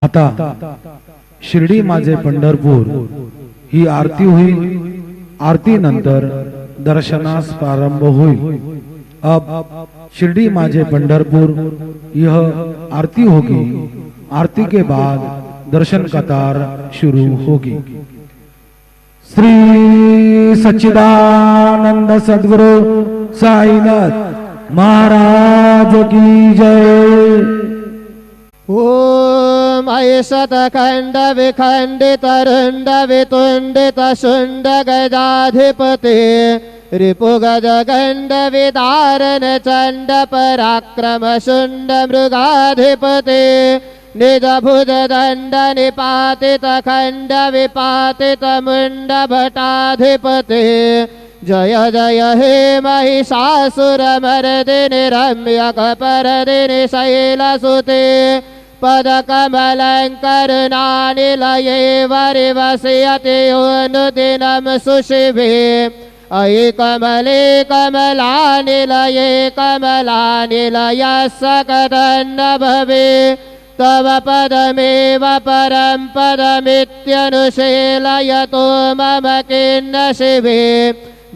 आता शिर्डी माझे पंढरपूर ही आरती होईल। आरती नंतर दर्शनास प्रारंभ होईल। अब शिर्डी माझे पंढरपुर यह आरती होगी। आरती के बाद दर्शन कतार शुरू होगी। श्री सच्चिदानंद सद्गुरु साईनाथ महाराज की जय। ओम ऐशतखंड विखंडित रुंड वितुंडित शुंड गजाधिपते रिपुगज गंड विदारण चंड पराक्रम शुंड मृगाधिपते निज भुज दंड निपातित खंड विपातित मुंड भटाधिपते जय जय हे महिषासुर मर्दिनि रम्यक परदिनि शैलसुते पदकमलङ्करुणानिलये वरिवसयति अनुदिनं सुशिवे अयि कमले कमलानिलये कमलानिलयः सकदन्न भवे तव पदमेव परं पदमित्यनुशीलयतो मम किन्न शिवे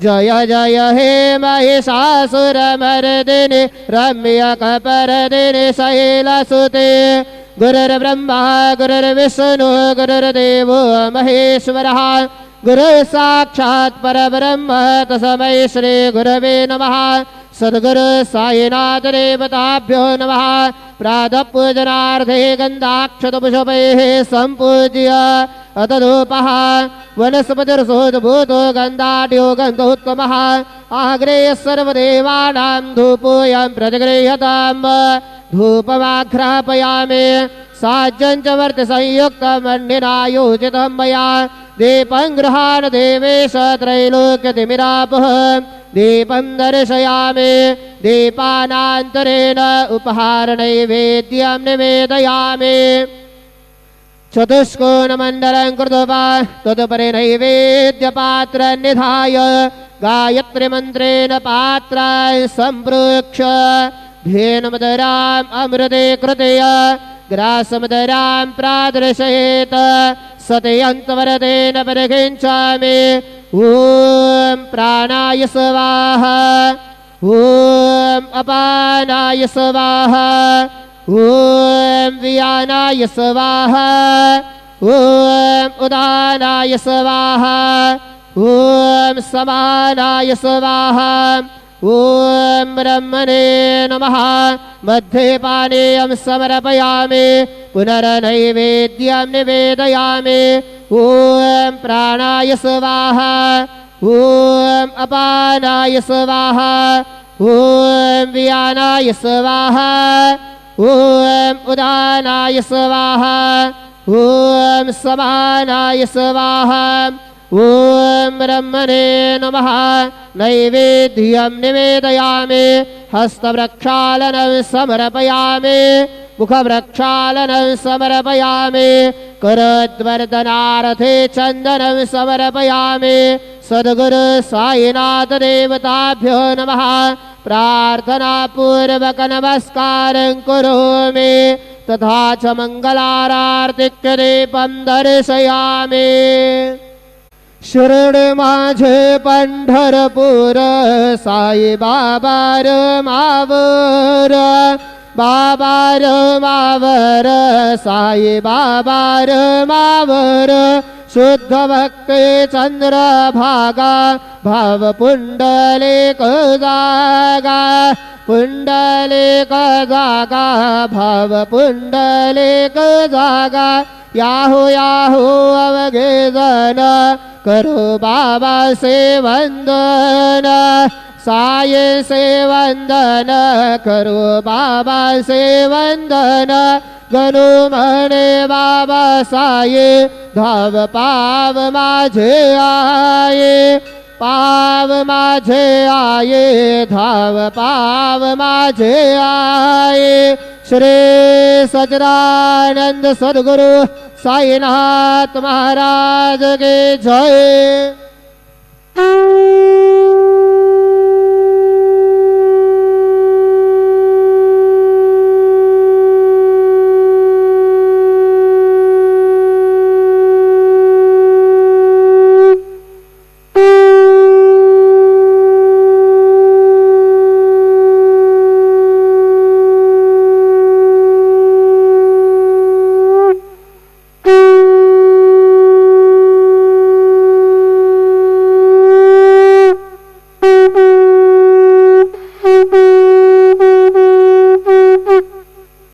जय जय हे महिषासुरमर्दिनि रम्यकपर्दिनि शैलसुते गुरुर्ब्रह्मा गुरुर्विष्णु गुरुर्देवो महेश्वरः गुरुः साक्षात् परब्रह्म तस्मै श्री गुरवे नमः। सद्गुरु साईनाथ देवताभ्यो नमः। प्रातः पूजनार्थे गन्धाक्षतपुष्पैः सम्पूज्य अतधूपः वनस्पतिर्सोद्भूतो गन्धाढ्यो गन्धोत्तमः आग्रेय सर्वदेवानां धूपोऽयं प्रतिगृह्यताम् धूपमाघ्रापयामि साज्यं च वर्तसंयुक्तमन्निना योजितं मया दीपं गृहाण देवेश त्रैलोक्यतिमिरापः दीपं दर्शयामि दीपानान्तरेण उपहारनैवेद्यं निवेदयामि चतुष्कोणमण्डलं कृत्वा तदुपरि नैवेद्यपात्रं निधाय गायत्रीमन्त्रेण पात्रान् सम्प्रोक्ष्य धेनुमदराम् अमृते कृतय ग्रासमदरां प्रादर्शयेत् सतयन्तवरदेन परिगृह्णामि। ॐ प्राणाय स्वाहा ॐ अपानाय स्वाहा ॐ व्यानाय स्वाहा ॐ उदानाय स्वाहा ॐ समानाय स्वाहा ॐ ब्रह्मणे नमः। मध्ये पानीयं समर्पयामि पुनर्नैवेद्यं निवेदयामि। ॐ प्राणाय स्वाहा ॐ अपानाय स्वाहा ॐ व्यानाय स्वाहा ॐ उदानाय स्वाहा ॐ समानाय स्वाहा ॐ ब्रह्मणे नमः। नैवेद्यं निवेदयामि हस्तप्रक्षालनं समर्पयामि मुखप्रक्षालनं समर्पयामि करद्वर्धनार्थे चन्दनं समर्पयामि। सद्गुरु साईनाथ देवताभ्यो नमः। प्रार्थनापूर्वक नमस्कारं करोमि तथा च मङ्गलारार्तिक्यदीपं दर्शयामि। शिर्डी माझे पंढरपूर साई बाबा र मावर बाबा र मावर साई बाबा र मावर शुद्ध भक्ति चंद्रभागा भाव पुंडलिक जागा पुंडलिक जागा भाव पुंडलिक जागा याहू याहू अवघे जन करो बाबा से वंदन साई से वंदन करो बाबा से वंदन गणू म्हणे बाबा साई धाव पाव माझे आये पाव माझे आये धाव पाव माझे आये। श्री सच्चिदानंद सद्गुरु साईनाथ महाराज के जय।